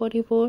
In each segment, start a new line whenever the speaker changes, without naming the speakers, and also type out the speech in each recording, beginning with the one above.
44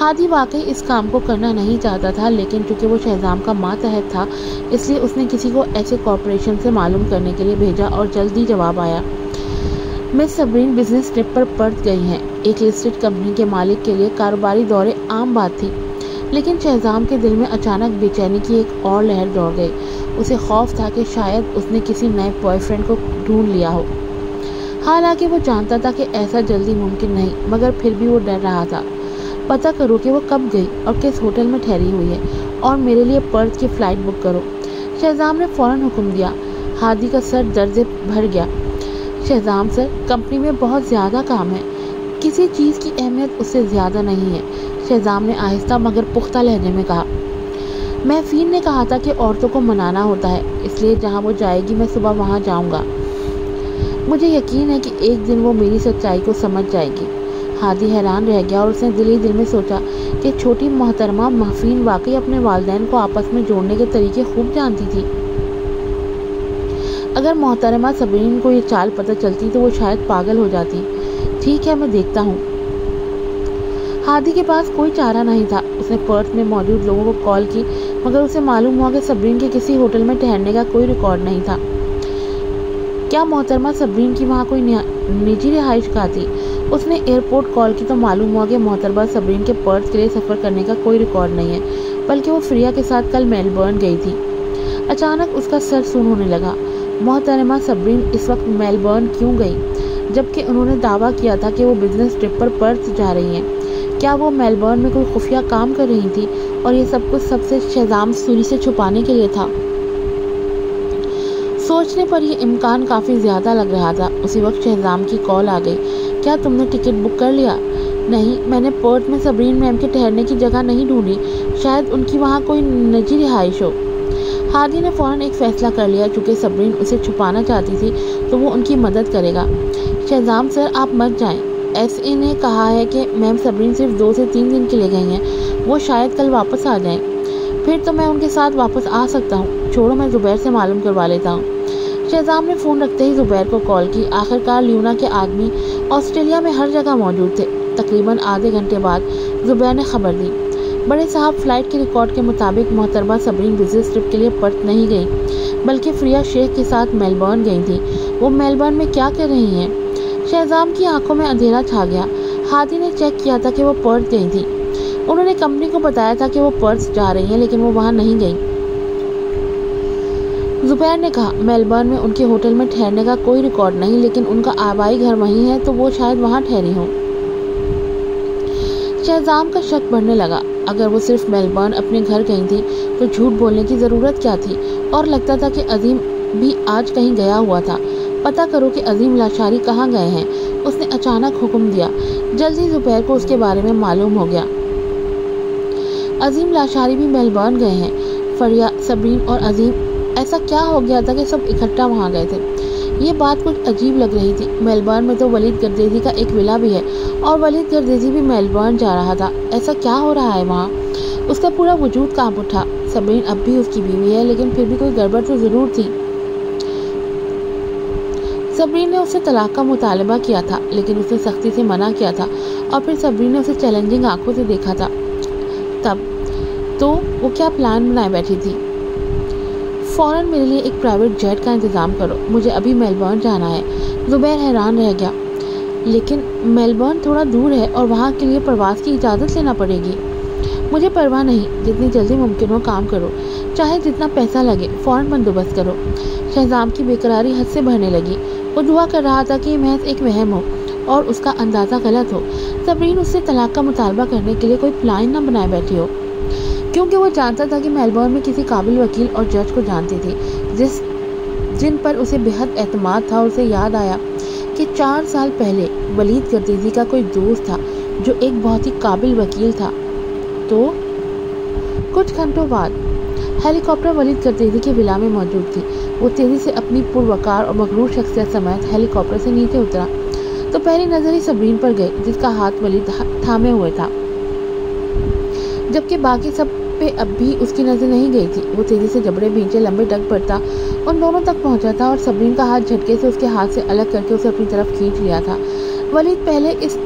ہادی واقعی اس کام کو کرنا نہیں چاہتا تھا، لیکن چونکہ وہ شہزام کا ماتحت تھا اس لیے اس نے کسی کو ایسے کارپوریشن سے معلوم کرنے کے لیے بھیجا اور جلدی جواب آیا۔ مس صبرین بزنس ٹرپ پر پرت گئی ہیں۔ ایک لسٹڈ کمپنی کے مالک کے لیے کاروباری دورے عام بات تھی، لیکن شہزام کے دل میں اچانک بے چینی کی ایک اور لہر دوڑ گئی۔ اسے خوف تھا کہ شاید اس نے کسی نئے بوائے فرینڈ کو ڈھونڈ لیا ہو۔ حالانکہ وہ جانتا تھا کہ ایسا جلدی ممکن نہیں، مگر پھر بھی وہ ڈر رہا تھا۔ پتہ کرو کہ وہ کب گئی اور کس ہوٹل میں ٹھہری ہوئی ہے، اور میرے لیے پرتھ کی فلائٹ بک کرو۔ شہزام نے فوراً حکم دیا۔ ہادی کا سر درد سے بھر گیا۔ شہزام سر، کمپنی میں بہت زیادہ کام ہے، کسی چیز کی اہمیت اس سے زیادہ نہیں ہے، شہزام نے آہستہ مگر پختہ لہجے میں کہا۔ محفین نے کہا تھا کہ عورتوں کو منانا ہوتا ہے، اس لیے جہاں وہ جائے گی میں صبح وہاں جاؤں گا۔ مجھے یقین ہے کہ ایک دن وہ میری سچائی کو سمجھ جائے گی۔ ہادی حیران رہ گیا اور اس نے دل ہی دل میں سوچا کہ چھوٹی محترمہ محفین واقعی اپنے والدین کو آپس میں جوڑنے کے طریقے خوب جانتی تھی۔ اگر محترمہ صبرین کو یہ چال پتہ چلتی تو وہ شاید پاگل ہو جاتی۔ ٹھیک ہے، میں دیکھتا ہوں۔ ہادی کے پاس کوئی چارہ نہیں تھا۔ اس نے پرتھ میں موجود لوگوں کو کال کی، مگر اسے معلوم ہوا کہ صبرین کے کسی ہوٹل میں ٹھہرنے کا کوئی ریکارڈ نہیں تھا۔ کیا محترمہ صبرین کی وہاں کوئی نجی رہائش گاہ تھی؟ اس نے ایئرپورٹ کال کی تو معلوم ہوا کہ محترمہ صبرین کے پرتھ کے لیے سفر کرنے کا کوئی ریکارڈ نہیں ہے، بلکہ وہ فریا کے ساتھ کل میلبورن گئی تھی۔ اچانک اس کا سر سن ہونے لگا۔ محترمہ صبرین اس وقت میلبورن کیوں گئی، جبکہ انہوں نے دعویٰ کیا تھا کہ وہ بزنس ٹرپ پر پرتھ جا رہی ہیں؟ کیا وہ میلبورن میں کوئی خفیہ کام کر رہی تھی اور یہ سب کچھ سب سے شہزام سوری سے چھپانے کے لیے تھا؟ سوچنے پر یہ امکان کافی زیادہ لگ رہا تھا۔ اسی وقت شہزام کی کال آ گئی۔ کیا تم نے ٹکٹ بک کر لیا؟ نہیں، میں نے پورٹ میں صبرین میم کے ٹھہرنے کی جگہ نہیں ڈھونڈی، شاید ان کی وہاں کوئی نجی رہائش ہو۔ ہادی نے فوراً ایک فیصلہ کر لیا، چونکہ صبرین اسے چھپانا چاہتی تھی تو وہ ان کی مدد کرے گا۔ شہزام سر، آپ مت جائیں۔ ایس اے نے کہا ہے کہ میم صبرین صرف 2 سے 3 دن کے لیے گئی ہیں، وہ شاید کل واپس آ جائیں۔ پھر تو میں ان کے ساتھ واپس آ سکتا ہوں۔ چھوڑو، میں زبیر سے معلوم کروا لیتا ہوں۔ شہزام نے فون رکھتے ہی زبیر کو کال کی۔ آخرکار لیونا کے آدمی آسٹریلیا میں ہر جگہ موجود تھے۔ تقریباً آدھے گھنٹے بعد زبیر نے خبر دی۔ بڑے صاحب، فلائٹ کے ریکارڈ کے مطابق محترمہ صبرین بزنس ٹرپ کے لیے پرتھ نہیں گئی، بلکہ فریا شیخ کے ساتھ میلبورن گئی تھی۔ وہ میلبورن میں کیا کر رہی ہیں؟ شہزام کی آنکھوں میں اندھیرا چھا گیا۔ ہادی نے چیک کیا تھا کہ وہ پرتھ گئی تھی۔ انہوں نے کمپنی کو بتایا تھا کہ وہ پرتھ جا رہی ہیں، لیکن وہ وہاں نہیں گئی۔ زبیر نے کہا، میلبورن میں ان کے ہوٹل میں ٹھہرنے کا کوئی ریکارڈ نہیں، لیکن ان کا آبائی گھر وہیں ہے تو وہ شاید وہاں ٹھہری ہوں۔ شہزام کا شک بڑھنے لگا۔ اگر وہ صرف میلبورن اپنے گھر گئی تھی تو جھوٹ بولنے کی ضرورت کیا تھی؟ اور لگتا تھا کہ عظیم بھی آج کہیں گیا ہوا تھا۔ پتہ کرو کہ عظیم لاشاری کہاں گئے ہیں، اس نے اچانک حکم دیا۔ جلدی زبیر کو اس کے بارے میں معلوم ہو گیا۔ عظیم لاشاری بھی میلبورن گئے ہیں۔ فریا، صبرین اور عظیم، ایسا کیا ہو گیا تھا کہ سب اکٹھا وہاں گئے تھے؟ یہ بات کچھ عجیب لگ رہی تھی۔ میلبورن میں تو ولید گردیزی کا ایک ولا بھی ہے، اور ولید گردیزی بھی میلبورن جا رہا تھا۔ ایسا کیا ہو رہا ہے وہاں؟ اس کا پورا وجود کانپ اٹھا۔ صبرین اب بھی اس کی بیوی ہے، لیکن پھر بھی کوئی گڑبڑ تو ضرور تھی۔ صبرین نے اسے طلاق کا مطالبہ کیا تھا، لیکن اس نے سختی سے منع کیا تھا، اور پھر صبرین نے اسے چیلنجنگ آنکھوں سے دیکھا تھا۔ تب تو وہ کیا پلان بنائے بیٹھی تھی؟ فوراً میرے لیے ایک پرائیویٹ جیٹ کا انتظام کرو، مجھے ابھی میلبورن جانا ہے۔ زبیر حیران رہ گیا۔ لیکن میلبورن تھوڑا دور ہے اور وہاں کے لیے پرواز کی اجازت لینا پڑے گی۔ مجھے پرواہ نہیں، جتنی جلدی ممکن ہو کام کرو، چاہے جتنا پیسہ لگے، فوراً بندوبست کرو۔ شہزام کی بےقراری حد سے بڑھنے لگی۔ وہ دعا کر رہا تھا کہ یہ محض ایک وہم ہو اور اس کا اندازہ غلط ہو۔ صبرین اس سے طلاق کا مطالبہ کرنے کے لیے کوئی پلان نہ بنائے بیٹھی ہو، کیونکہ وہ جانتا تھا کہ میلبورن میں کسی قابل وکیل اور جج کو جانتی تھی جن پر اسے بے حد اعتماد تھا۔ اسے یاد آیا کہ 4 سال پہلے ولید گردیزی کا کوئی دوست تھا جو ایک بہت ہی قابل وکیل تھا۔ تو کچھ گھنٹوں بعد ہیلی کاپٹر ولید گردیزی کے ولا میں موجود تھی۔ وہ تیزی سے اپنی پروقار اور مغرور شخصیت سمیت ہیلی کاپٹر سے نیچے اترا تو پہلی نظر ہی صبرین پر گئی، جس کا ہاتھ ولید تھامے ہوئے تھا، جبکہ باقی سب پہ اب بھی اس کی نظر نہیں گئی تھی۔ وہ تیزی سے جبڑے بھینچے لمبے ڈگ پڑتا ان دونوں تک پہنچا تھا اور صبرین کا ہاتھ جھٹکے سے اس کے ہاتھ سے الگ کر کے اسے اپنی طرف کھینچ لیا تھا۔ ولید پہلے اس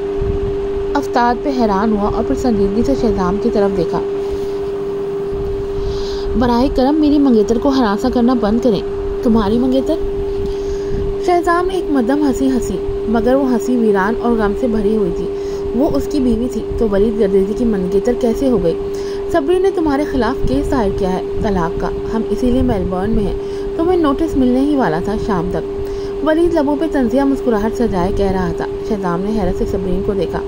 افتاد پہ حیران ہوا اور پھر سنجیدگی سے شہزام کی طرف دیکھا۔ براہ کرم میری منگیتر کو ہراساں کرنا بند کریں۔ تمہاری منگیتر؟ شہزام نے ایک مدھم ہنسی ہنسی، مگر وہ ہنسی ویران اور غم سے بھری ہوئی تھی۔ وہ اس کی بیوی تھی تو ولید گردیزی کی منگیتر کیسے ہو گئی؟ صبری نے تمہارے خلاف کیس دائر کیا ہے طلاق کا، ہم اسی لیے میلبورن میں ہیں، تمہیں نوٹس ملنے ہی والا تھا شام تک۔ ولید لبوں پہ طنزیہ مسکراہٹ سجائے کہہ رہا تھا۔ شہزام نے حیرت سے صبرین کو دیکھا۔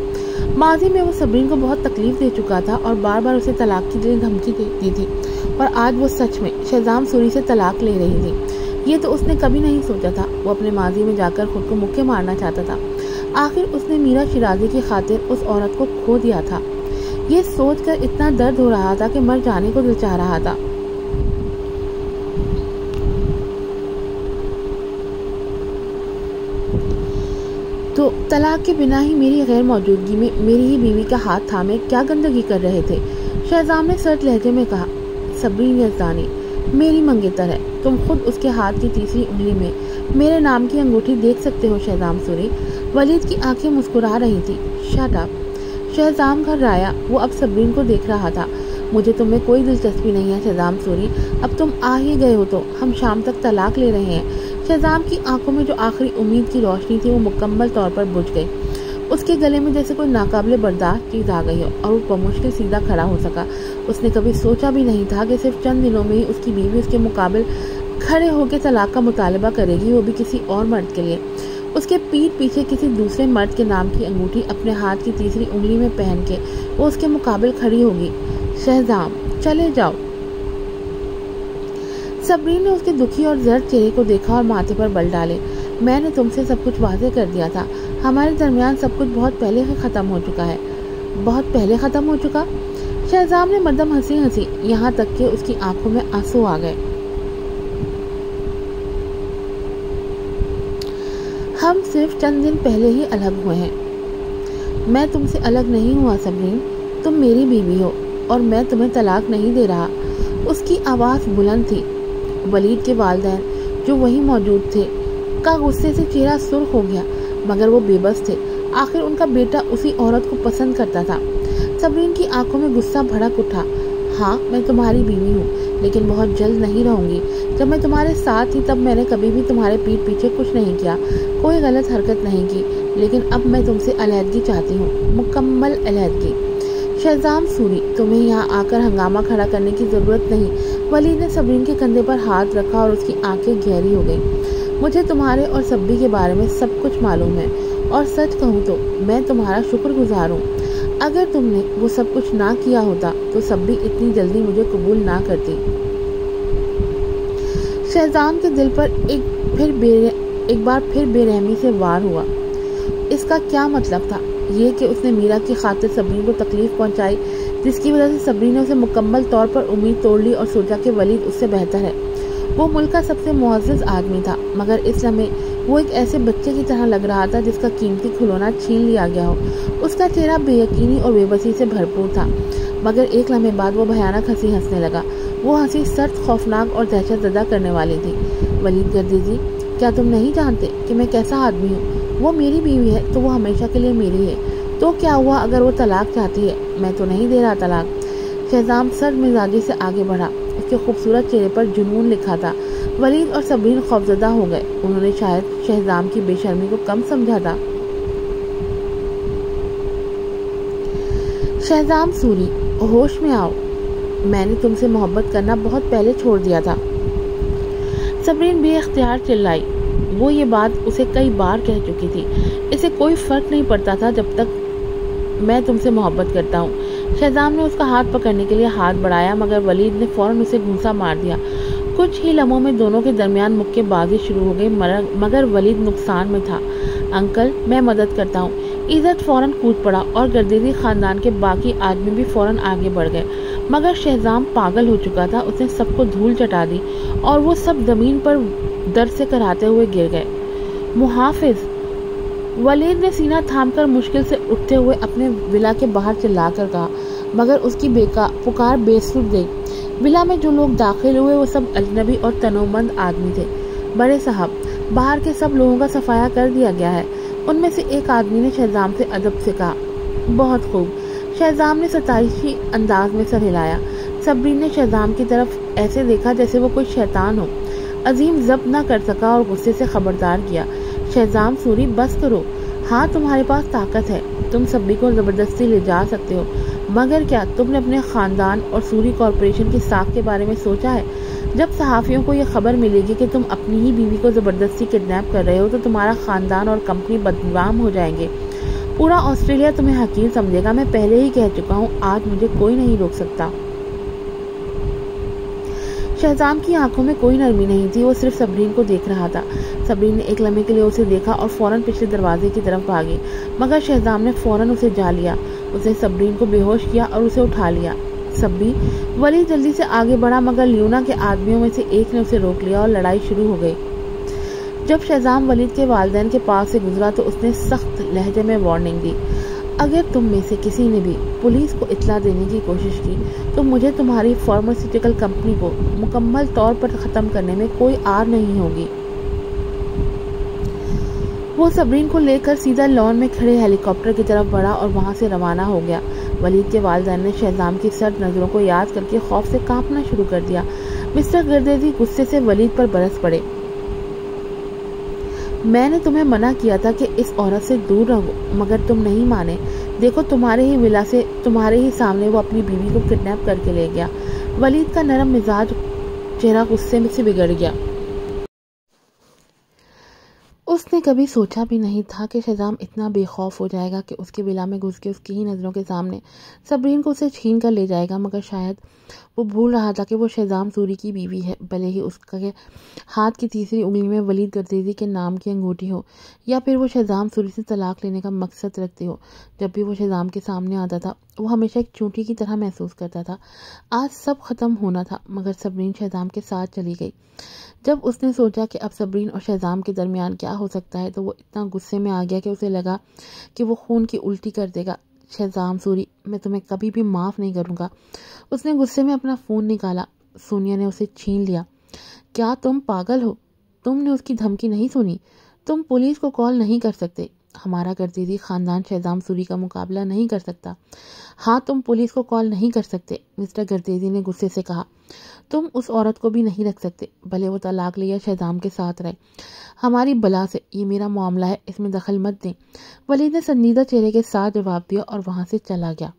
ماضی میں وہ صبرین کو بہت تکلیف دے چکا تھا اور بار بار اسے طلاق کی دھمکی دی تھی، اور آج وہ سچ میں شہزام سوری سے طلاق لے رہی تھی۔ یہ تو اس نے کبھی نہیں سوچا تھا۔ وہ اپنے ماضی میں جا کر خود کو مکے مارنا چاہتا تھا۔ آخر اس نے میرا شیرازی کی خاطر اس عورت کو کھو دیا تھا۔ یہ سوچ کر اتنا درد ہو رہا تھا کہ مر جانے کو دل چاہ رہا تھا۔ تو طلاق کے بنا ہی میری غیر موجودگی میں میری ہی بیوی کا ہاتھ تھامے کیا گندگی کر رہے تھے؟ شہزام نے سرد لہجے میں کہا۔ صبرین یزدانی میری منگیتر ہے، تم خود اس کے ہاتھ کی تیسری انگلی میں میرے نام کی انگوٹھی دیکھ سکتے ہو شہزام سوری۔ ولید کی آنکھیں مسکرا رہی تھی۔ Shut up! شہزام گھبرایا، وہ اب صبرین کو دیکھ رہا تھا۔ مجھے تم میں کوئی دلچسپی نہیں ہے شہزام سوری، اب تم آ ہی گئے ہو تو ہم شام تک طلاق لے رہے ہیں۔ شہزام کی آنکھوں میں جو آخری امید کی روشنی تھی وہ مکمل طور پر بجھ گئی۔ اس کے گلے میں جیسے کوئی ناقابل برداشت چیز آ گئی ہو اور وہ بمشکل سیدھا کھڑا ہو سکا۔ اس نے کبھی سوچا بھی نہیں تھا کہ صرف چند دنوں میں ہی اس کی بیوی اس کے مقابل کھڑے ہو کے طلاق کا مطالبہ کرے گی، وہ بھی کسی اور مرد کے لیے۔ اس کے پیٹھ پیچھے کسی دوسرے مرد کے نام کی انگوٹھی اپنے ہاتھ کی تیسری انگلی میں پہن کے وہ اس کے مقابل کھڑی ہوگی۔ شہزام چلے جاؤ۔ صبرین نے اس کے دکھی اور زرد چہرے کو دیکھا اور ماتھے پر بل ڈالے۔ میں نے تم سے سب کچھ واضح کر دیا تھا، ہمارے درمیان سب کچھ بہت پہلے ہی ختم ہو چکا ہے۔ بہت پہلے ختم ہو چکا؟ شہزام نے مدھم ہنسی ہنسی، یہاں تک کہ اس کی آنکھوں میں آنسو آ گئے۔ ہم صرف چند دن پہلے ہی الگ ہوئے ہیں۔ میں تم سے الگ نہیں ہوا صبرین، تم میری بیوی ہو اور میں تمہیں طلاق نہیں دے رہا۔ اس کی آواز بلند تھی۔ ولید کے والدین جو وہی موجود تھے کا غصے سے چہرہ سرخ ہو گیا، مگر وہ بے بس تھے۔ آخر ان کا بیٹا اسی عورت کو پسند کرتا تھا۔ صبرین کی آنکھوں میں غصہ بھڑک اٹھا۔ ہاں میں تمہاری بیوی ہوں، لیکن بہت جلد نہیں رہوں گی۔ جب میں تمہارے ساتھ تھی تب میں نے کبھی بھی تمہارے پیٹھ پیچھے کچھ نہیں کیا، کوئی غلط حرکت نہیں کی، لیکن اب میں تم سے علیحدگی چاہتی ہوں، مکمل علیحدگی۔ شہزام سوری تمہیں یہاں آ کر ہنگامہ کھڑا کرنے کی ضرورت نہیں۔ ولید نے صبرین کے کندھے پر ہاتھ رکھا اور اس کی آنکھیں گہری ہو گئیں۔ مجھے تمہارے اور صبری کے بارے میں سب کچھ معلوم ہے، اور سچ کہوں تو میں تمہارا شکر گزار ہوں۔ اگر تم نے وہ سب کچھ نہ کیا ہوتا تو صبری اتنی جلدی مجھے قبول نہ کرتی۔ شہزام کے دل پر ایک بار پھر بے رحمی سے وار ہوا۔ اس کا کیا مطلب تھا؟ یہ کہ اس نے میرا کی خاطر صبری کو تکلیف پہنچائی، جس کی وجہ سے صبری نے اسے مکمل طور پر امید توڑ لی اور سوچا کہ ولید اس سے بہتر ہے۔ وہ ملک کا سب سے معزز آدمی تھا، مگر اس لمحے وہ ایک ایسے بچے کی طرح لگ رہا تھا جس کا قیمتی کھلونا چھین لیا گیا ہو۔ اس کا چہرہ بے یقینی اور بے بسی سے بھرپور تھا، مگر ایک لمحے بعد وہ بھیانک ہنسی ہنسنے لگا۔ وہ ہنسی سخت خوفناک اور دہشت زدہ کرنے والی تھی۔ ولید گردیزی، کیا تم نہیں جانتے کہ میں کیسا آدمی ہوں؟ وہ میری بیوی ہے تو وہ ہمیشہ کے لیے میری ہے۔ تو کیا ہوا اگر وہ طلاق چاہتی ہے؟ میں تو نہیں دے رہا طلاق۔ شہزام سرد مزاجی سے آگے بڑھا۔ اس کے خوبصورت چہرے پر جنون لکھا تھا۔ ولید اور صبرین خوفزدہ ہو گئے۔ انہوں نے شاید شہزام کی بے شرمی کو کم سمجھا تھا۔ شہزام سوری ہوش میں آؤ، میں نے تم سے محبت کرنا بہت پہلے چھوڑ دیا تھا۔ صبرین بے اختیار چلائی۔ وہ یہ بات اسے کئی بار کہہ چکی تھی۔ اسے کوئی فرق نہیں پڑتا تھا جب تک میں تم سے محبت کرتا ہوں۔ شہزام نے اس کا ہاتھ پکڑنے کے لیے ہاتھ بڑھایا، مگر ولید نے فوراً اسے گھونسا مار دیا۔ کچھ ہی لمحوں میں دونوں کے درمیان مکے بازی شروع ہو گئی، مگر ولید نقصان میں تھا۔ انکل میں مدد کرتا ہوں۔ عزت فوراً کود پڑا اور گردیزی خاندان کے باقی آدمی بھی فوراً آگے بڑھ گئے، مگر شہزام پاگل ہو چکا تھا۔ اس نے سب کو دھول چٹا دی اور وہ سب زمین پر درد سے کراتے ہوئے گر گئے۔ محافظ! ولید نے سینہ تھام کر مشکل سے اٹھتے ہوئے اپنے ولا کے باہر چلا کر کہا، مگر اس کی پکار بے سر گئی۔ ولا میں جو لوگ داخل ہوئے وہ سب اجنبی اور تنومند آدمی تھے۔ بڑے صاحب، باہر کے سب لوگوں کا صفایا کر دیا گیا ہے۔ ان میں سے ایک آدمی نے شہزام سے ادب سے کہا۔ بہت خوب، شہزام نے ستائشی انداز میں سر ہلایا۔ صبرین نے شہزام کی طرف ایسے دیکھا جیسے وہ کوئی شیطان ہو۔ عظیم ضبط نہ کر سکا اور غصے سے خبردار کیا، شہزام سوری بس کرو، ہاں تمہارے پاس طاقت ہے، تم سبھی کو زبردستی لے جا سکتے ہو، مگر کیا تم نے اپنے خاندان اور سوری کارپوریشن کی ساکھ کے بارے میں سوچا ہے؟ جب صحافیوں کو یہ خبر ملے گی کہ تم اپنی ہی بیوی کو زبردستی کڈنیپ کر رہے ہو تو تمہارا خاندان اور کمپنی بدنام ہو جائیں گے، پورا آسٹریلیا تمہیں حقیر سمجھے گا۔ میں پہلے ہی کہہ چکا ہوں، آج مجھے کوئی نہیں روک سکتا۔ شہزام کی آنکھوں میں کوئی نرمی نہیں تھی، وہ صرف صبرین کو دیکھ رہا تھا۔ صبرین نے ایک لمحے کے لیے اسے دیکھا اور فوراً پچھلے دروازے کی طرف بھاگی، مگر شہزام نے فوراً اسے جا لیا۔ اس نے صبرین کو بے ہوش کیا اور اسے اٹھا لیا۔ صبی، ولید جلدی سے آگے بڑھا مگر لیونا کے آدمیوں میں سے ایک نے اسے روک لیا اور لڑائی شروع ہو گئی۔ جب شہزام ولید کے والدین کے پاس سے گزرا تو اس نے سخت لہجے میں وارننگ دی، اگر تم میں سے کسی نے بھی پولیس کو اطلاع دینے کی کوشش کی تو مجھے تمہاری فارماسیوٹیکل کمپنی کو مکمل طور پر ختم کرنے میں کوئی آر نہیں ہوگی۔ وہ صبرین کو لے کر سیدھا لان میں کھڑے ہیلی کاپٹر کی طرف بڑھا اور وہاں سے روانہ ہو گیا۔ ولید کے والدین نے شہزام کی سرد نظروں کو یاد کر کے خوف سے کانپنا شروع کر دیا۔ مسٹر گردیزی غصے سے ولید پر برس پڑے۔ میں نے تمہیں منع کیا تھا کہ اس عورت سے دور رہو، مگر تم نہیں مانے۔ دیکھو تمہارے ہی ولا سے تمہارے ہی سامنے وہ اپنی بیوی کو کڈنیپ کر کے لے گیا۔ ولید کا نرم مزاج چہرہ غصے میں سے بگڑ گیا۔ اس نے کبھی سوچا بھی نہیں تھا کہ شہزام اتنا بے خوف ہو جائے گا کہ اس کے ولا میں گھس کے اس کی ہی نظروں کے سامنے صبرین کو اسے چھین کر لے جائے گا، مگر شاید وہ بھول رہا تھا کہ وہ شہزام سوری کی بیوی ہے، بھلے ہی اس کے ہاتھ کی تیسری انگلی میں ولید گردیزی کے نام کی انگوٹھی ہو، یا پھر وہ شہزام سوری سے طلاق لینے کا مقصد رکھتے ہو۔ جب بھی وہ شہزام کے سامنے آتا تھا وہ ہمیشہ ایک چونٹی کی طرح محسوس کرتا تھا۔ آج سب ختم ہونا تھا، مگر صبرین شہزام کے ساتھ چلی گئی۔ جب اس نے سوچا کہ اب صبرین اور شہزام کے درمیان کیا ہو سکتا ہے تو وہ اتنا غصے میں آ گیا کہ اسے لگا کہ وہ خون کی الٹی کر دے گا۔ شہزام سوری، میں تمہیں کبھی بھی معاف نہیں کروں گا۔ اس نے غصے میں اپنا فون نکالا۔ سونیا نے اسے چھین لیا۔ کیا تم پاگل ہو؟ تم نے اس کی دھمکی نہیں سنی؟ تم پولیس کو کال نہیں کر سکتے؟ ہمارا گردیزی خاندان شہزام سوری کا مقابلہ نہیں کر سکتا۔ ہاں تم پولیس کو کال نہیں کر سکتے، مسٹر گردیزی نے غصے سے کہا۔ تم اس عورت کو بھی نہیں رکھ سکتے، بھلے وہ طلاق لیا شہزام کے ساتھ رہے۔ ہماری بلا سے، یہ میرا معاملہ ہے، اس میں دخل مت دیں۔ ولید نے سنجیدہ چہرے کے ساتھ جواب دیا اور وہاں سے چلا گیا۔